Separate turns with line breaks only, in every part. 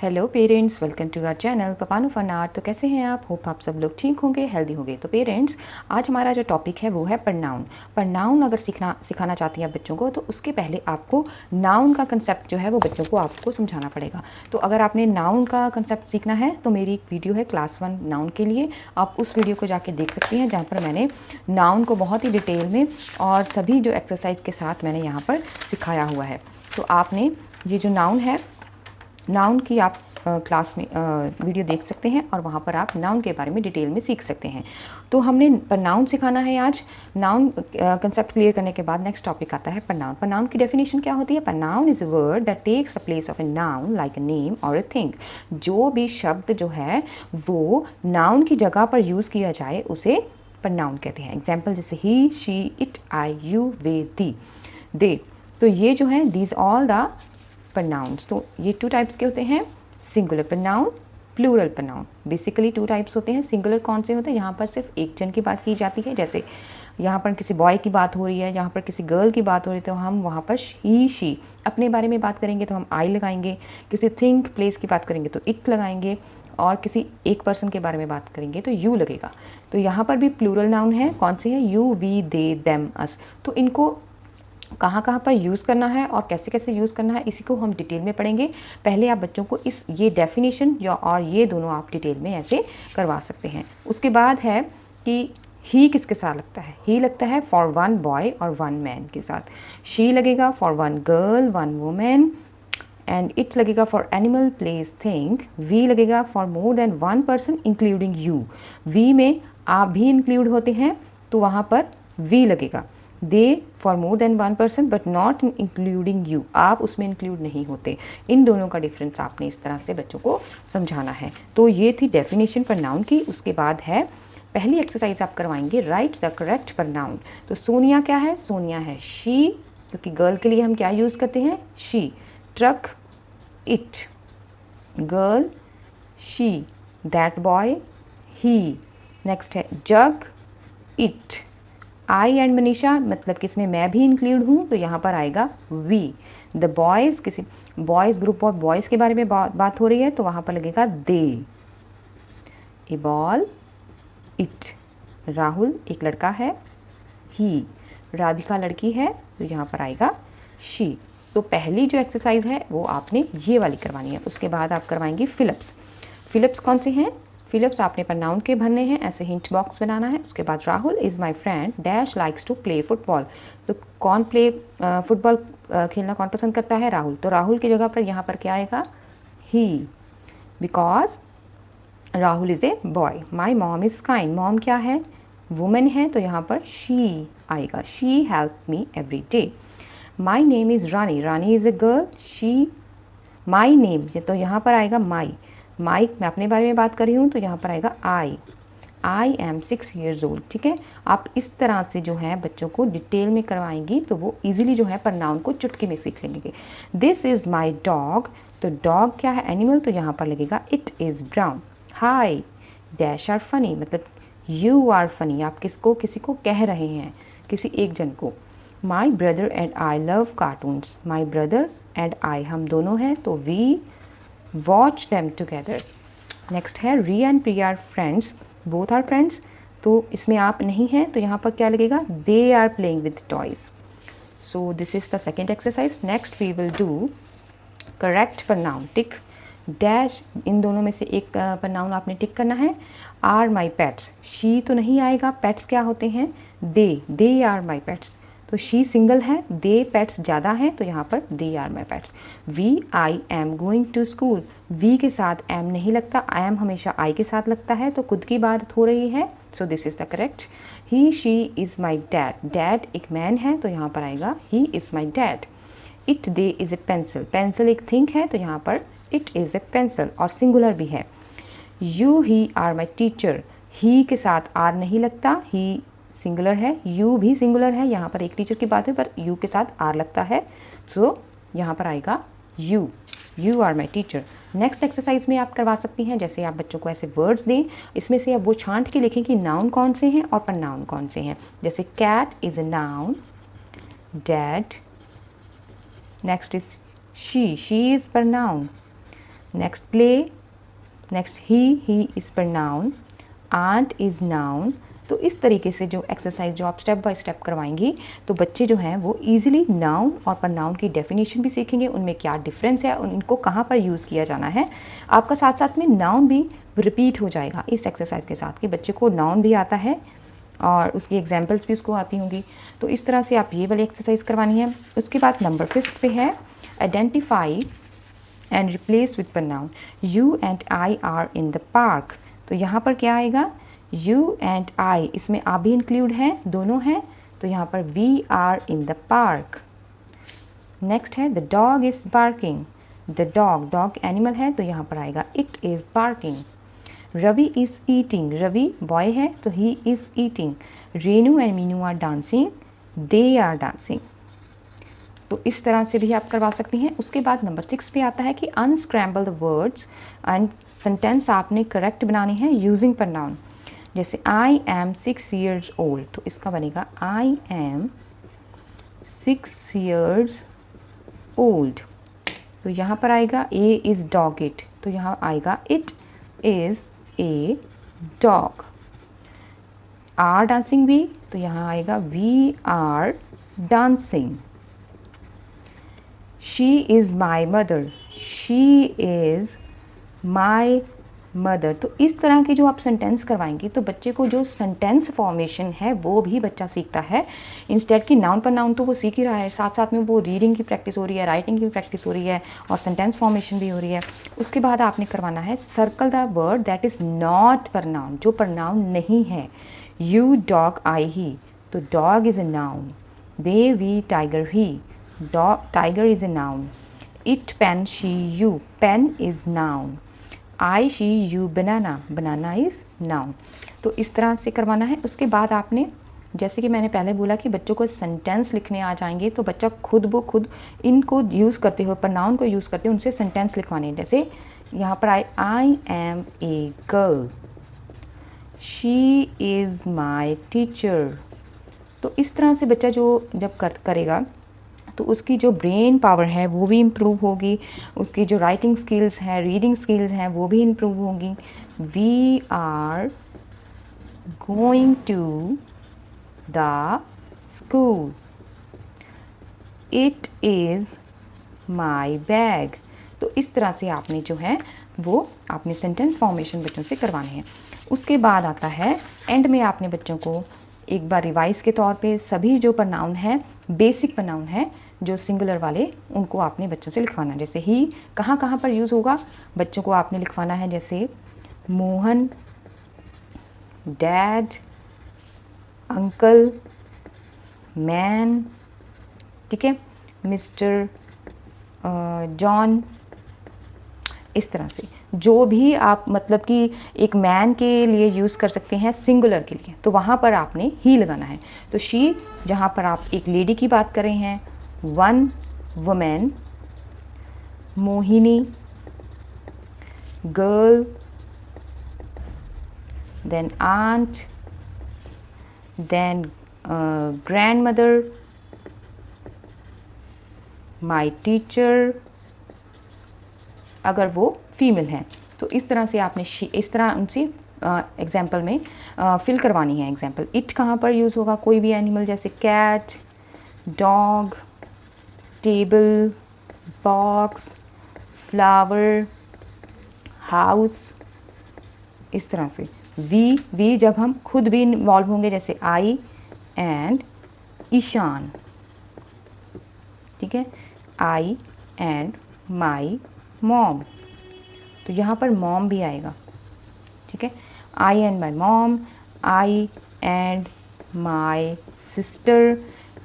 Hello parents, welcome to our channel Papanu fun art. तो कैसे हैं आप? होप आप सब लोग ठीक होंगे, हेल्दी होंगे। तो पेरेंट्स, आज हमारा जो टॉपिक है वो है प्रनाउन। प्रनाउन अगर सिखाना चाहती हैं आप बच्चों को, तो उसके पहले आपको नाउन का कंसेप्ट जो है वो बच्चों को आपको समझाना पड़ेगा। तो अगर आपने नाउन का कंसेप्ट सीखना है तो मेरी एक वीडियो है क्लास 1 नाउन के लिए, आप उस वीडियो को जाके देख सकती हैं, जहाँ पर मैंने नाउन को बहुत ही डिटेल में और सभी जो एक्सरसाइज के साथ मैंने यहाँ पर सिखाया हुआ है। तो आपने ये जो नाउन है, नाउन की आप क्लास में वीडियो देख सकते हैं और वहाँ पर आप नाउन के बारे में डिटेल में सीख सकते हैं। तो हमने प्रनाउन सिखाना है आज। नाउन कंसेप्ट क्लियर करने के बाद नेक्स्ट टॉपिक आता है प्रनाउन। प्रनाउन की डेफिनेशन क्या होती है? Pronoun is a word that takes the place of a noun like a name और अ थिंग। जो भी शब्द जो है वो नाउन की जगह पर यूज़ किया जाए उसे प्रनाउन कहते हैं। एग्जाम्पल जैसे ही, शी, इट, आई, यू, वे, दी, दे। तो ये जो है दीज ऑल द प्रनाउंस। तो ये 2 टाइप्स के होते हैं, singular pronoun, plural pronoun. Basically 2 types होते हैं। सिंगुलर कौन से होते हैं? यहाँ पर सिर्फ एक जन की बात की जाती है, जैसे यहाँ पर किसी बॉय की बात हो रही है, यहाँ पर किसी गर्ल की बात हो रही है, तो हम वहाँ पर ही, शी। अपने बारे में बात करेंगे तो हम आई लगाएंगे, किसी थिंग, प्लेस की बात करेंगे तो इट लगाएंगे, और किसी एक पर्सन के बारे में बात करेंगे तो यू लगेगा। तो यहाँ पर भी प्लूरल नाउन है। कौन से है? यू, वी, दे, देम, अस। तो इनको कहाँ कहाँ पर यूज़ करना है और कैसे कैसे यूज़ करना है, इसी को हम डिटेल में पढ़ेंगे। पहले आप बच्चों को ये डेफिनेशन और ये दोनों आप डिटेल में ऐसे करवा सकते हैं। उसके बाद है कि ही किसके साथ लगता है? ही लगता है फॉर 1 बॉय और 1 मैन के साथ। शी लगेगा for 1 girl, 1 women. And it लगेगा for animal, place, thing. We लगेगा for more than 1 person including you. We में आप भी इंक्लूड होते हैं तो वहाँ पर वी लगेगा। They for more than 1 person but not including you, आप उसमें इंक्लूड नहीं होते। इन दोनों का डिफरेंस आपने इस तरह से बच्चों को समझाना है। तो ये थी डेफिनेशन प्रनाउन की। उसके बाद है पहली एक्सरसाइज आप करवाएंगे, राइट द करेक्ट प्रनाउन। तो सोनिया क्या है? सोनिया है शी, क्योंकि गर्ल के लिए हम क्या यूज़ करते हैं? She. Truck, it. Girl, she. That boy, he. Next है जग, इट। आई एंड मनीषा, मतलब कि इसमें मैं भी इंक्लूड हूँ, तो यहाँ पर आएगा वी। द बॉयज़, किसी बॉयज़, ग्रुप ऑफ बॉयज़ के बारे में बात हो रही है तो वहाँ पर लगेगा दे। ए बॉल, इट। राहुल एक लड़का है, ही। राधिका लड़की है तो यहाँ पर आएगा शी। तो पहली जो एक्सरसाइज है वो आपने ये वाली करवानी है। उसके बाद आप करवाएंगे फिलिप्स। फिलिप्स कौन से हैं? फिलिप्स आपने प्रनाउन के भरने हैं, ऐसे हिंट बॉक्स बनाना है। उसके बाद Rahul is my friend dash likes to play football. तो कौन फुटबॉल खेलना कौन पसंद करता है? राहुल। तो राहुल की जगह पर यहाँ पर क्या आएगा? He, because Rahul is a boy. My mom is kind, mom क्या है? वुमेन है, तो यहाँ पर शी आएगा। She help me every day. My name is Rani, Rani is a girl, she. My name, तो यहाँ पर आएगा माई। माई, मैं अपने बारे में बात कर रही हूँ तो यहाँ पर आएगा आई एम 6 years old। ठीक है, आप इस तरह से जो है बच्चों को डिटेल में करवाएंगी तो वो इजीली जो है प्रनाउन को चुटकी में सीख लेंगे। दिस इज़ माई डॉग, तो डॉग क्या है? एनिमल, तो यहाँ पर लगेगा it is brown. Hi dash are funny, मतलब यू आर फनी, आप किसको, किसी को कह रहे हैं, किसी एक जन को। My brother and I love cartoons, my brother and I, हम दोनों हैं तो we watch them together. Next है री and Priya are friends, both are friends, तो इसमें आप नहीं हैं तो यहाँ पर क्या लगेगा? They are playing with toys. So this is the second exercise. Next we will do correct pronoun. Tick dash, इन दोनों में से एक प्रनाउन आपने टिक करना है। आर माई पेट्स, शी तो नहीं आएगा, पेट्स क्या होते हैं? They are my pets. तो शी सिंगल है, दे पेट्स ज़्यादा हैं, तो यहाँ पर they are my pets. We I am going to school, we के साथ एम नहीं लगता, आई एम हमेशा आई के साथ लगता है, तो खुद की बात हो रही है, so this is the correct. He she is my dad, dad एक मैन है तो यहाँ पर आएगा he is my dad. It they is a pencil, pencil एक थिंग है तो यहाँ पर इट इज़ ए पेंसिल, और सिंगुलर भी है। You he are my teacher, he के साथ आर नहीं लगता, ही सिंगुलर है, यू भी सिंगुलर है, यहाँ पर एक टीचर की बात है पर यू के साथ आर लगता है, सो यहाँ पर आएगा you are my teacher. Next exercise में आप करवा सकती हैं, जैसे आप बच्चों को ऐसे वर्ड्स दें, इसमें से अब वो छांट के लिखें कि नाउन कौन से हैं और प्रनाउन कौन से हैं। जैसे cat is a noun, dad. Next is she is pronoun, next play, next he is pronoun, aunt is noun. तो इस तरीके से जो एक्सरसाइज जो आप स्टेप बाय स्टेप करवाएंगी तो बच्चे जो हैं वो इजीली नाउन और प्रनाउन की डेफिनेशन भी सीखेंगे, उनमें क्या डिफरेंस है और इनको कहाँ पर यूज़ किया जाना है। आपका साथ साथ में नाउन भी रिपीट हो जाएगा इस एक्सरसाइज के साथ कि बच्चे को नाउन भी आता है और उसकी एग्जाम्पल्स भी उसको आती होंगी। तो इस तरह से आप ये वाली एक्सरसाइज करवानी है। उसके बाद नंबर 5 पे है identify and replace with pronoun. You and I are in the park. तो यहाँ पर क्या आएगा, यू एंड आई, इसमें आप भी इंक्लूड हैं, दोनों हैं, तो यहाँ पर we are in the park. Next है the dog is barking. The dog animal है तो यहाँ पर आएगा it is barking. Ravi is eating, Ravi boy है तो he is eating. Renu and Meenu are dancing, they are dancing. तो इस तरह से भी आप करवा सकती हैं। उसके बाद नंबर 6 पे आता है कि unscramble the words and sentence आपने करेक्ट बनाने हैं यूजिंग प्रनाउन। जैसे आई एम 6 years old, तो इसका बनेगा आई एम 6 years old। तो यहाँ पर आएगा ए इज़ डॉग इट, तो यहाँ आएगा it is a dog. Are dancing भी, तो यहाँ आएगा we are dancing. She is my mother, she is my mother. तो इस तरह के जो आप सेंटेंस करवाएंगी तो बच्चे को जो सेंटेंस फॉर्मेशन है वो भी बच्चा सीखता है। इंस्टेड कि नाउन पर नाउन तो वो सीख ही रहा है, साथ साथ में वो रीडिंग की प्रैक्टिस हो रही है, राइटिंग की प्रैक्टिस हो रही है और सेंटेंस फॉर्मेशन भी हो रही है। उसके बाद आपने करवाना है circle the word that is not pronoun, जो प्रनाउन नहीं है। यू डॉग आई ही, तो dog is a noun. They we tiger he, tiger is a noun. It pen she you, pen is noun. I she you banana, banana is noun. तो इस तरह से करवाना है। उसके बाद आपने, जैसे कि मैंने पहले बोला कि बच्चों को सेंटेंस लिखने आ जाएंगे तो बच्चा खुद ब खुद इनको यूज़ करते हो, प्रनाउन को यूज़ करते हो, उनसे सेंटेंस लिखवाने। जैसे यहाँ पर I am a girl, she is my teacher. तो इस तरह से बच्चा जो जब करेगा तो उसकी जो ब्रेन पावर है वो भी इम्प्रूव होगी, उसकी जो राइटिंग स्किल्स हैं, रीडिंग स्किल्स हैं वो भी इम्प्रूव होंगी। We are going to the school, it is my bag. तो इस तरह से आपने जो है वो आपने सेंटेंस फॉर्मेशन बच्चों से करवाने हैं। उसके बाद आता है एंड में आपने बच्चों को एक बार रिवाइज के तौर पे सभी जो प्रनाउन हैं, बेसिक प्रनाउन हैं जो सिंगुलर वाले, उनको आपने बच्चों से लिखवाना है। जैसे ही कहाँ कहाँ पर यूज़ होगा बच्चों को आपने लिखवाना है, जैसे मोहन, डैड, अंकल, मैन, ठीक है, मिस्टर जॉन। इस तरह से जो भी आप मतलब कि एक मैन के लिए यूज़ कर सकते हैं सिंगुलर के लिए, तो वहाँ पर आपने ही लगाना है। तो शी, जहाँ पर आप एक लेडी की बात कर रहे हैं, one women, Mohini, girl, then aunt, then grandmother, my teacher, अगर वो फीमेल हैं। तो इस तरह से आपने इस तरह उनसे एग्जाम्पल में फिल करवानी है। एग्जाम्पल इट कहाँ पर यूज़ होगा, कोई भी एनिमल, जैसे cat, dog, table, box, flower, house. इस तरह से वी जब हम खुद भी इन्वॉल्व होंगे, जैसे आई एंड ईशान, ठीक है, आई एंड माई मॉम। तो यहाँ पर मॉम भी आएगा, ठीक है, I and my mom, I and my sister.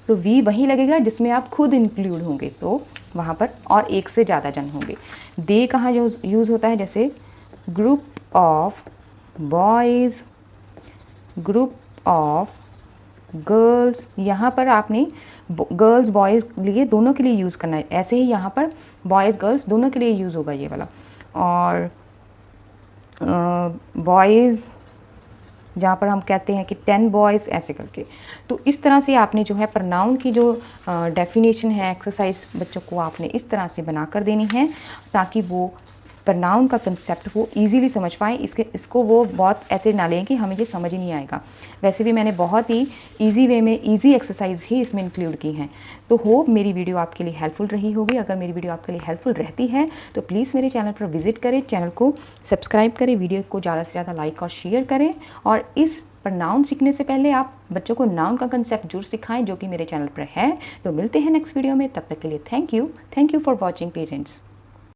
तो वी वहीं लगेगा जिसमें आप खुद इंक्लूड होंगे, तो वहाँ पर और एक से ज़्यादा जन होंगे। दे कहाँ यूज़ होता है, जैसे group of boys, group of girls. यहाँ पर आपने गर्ल्स बॉयज़ लिए दोनों के लिए यूज़ करना है। ऐसे ही यहाँ पर बॉयज़ गर्ल्स दोनों के लिए यूज़ होगा ये वाला। और बॉयज़ जहाँ पर हम कहते हैं कि 10 बॉयज़, ऐसे करके। तो इस तरह से आपने जो है प्रनाउन की जो डेफिनेशन है, एक्सरसाइज बच्चों को आपने इस तरह से बना कर देनी है ताकि वो प्रनाउन का कंसेप्ट वो ईजीली समझ पाएँ, इसको वो बहुत ऐसे ना लें कि हमें ये समझ ही नहीं आएगा। वैसे भी मैंने बहुत ही ईजी वे में ईजी एक्सरसाइज ही इसमें इंक्लूड की हैं। तो होप मेरी वीडियो आपके लिए हेल्पफुल रही होगी। अगर मेरी वीडियो आपके लिए हेल्पफुल रहती है तो प्लीज़ मेरे चैनल पर विजिट करें, चैनल को सब्सक्राइब करें, वीडियो को ज़्यादा से ज़्यादा लाइक और शेयर करें। और इस पर नाउन सीखने से पहले आप बच्चों को नाउन का कंसेप्ट जरूर सिखाएं, जो कि मेरे चैनल पर है। तो मिलते हैं नेक्स्ट वीडियो में, तब तक के लिए thank you for watching parents.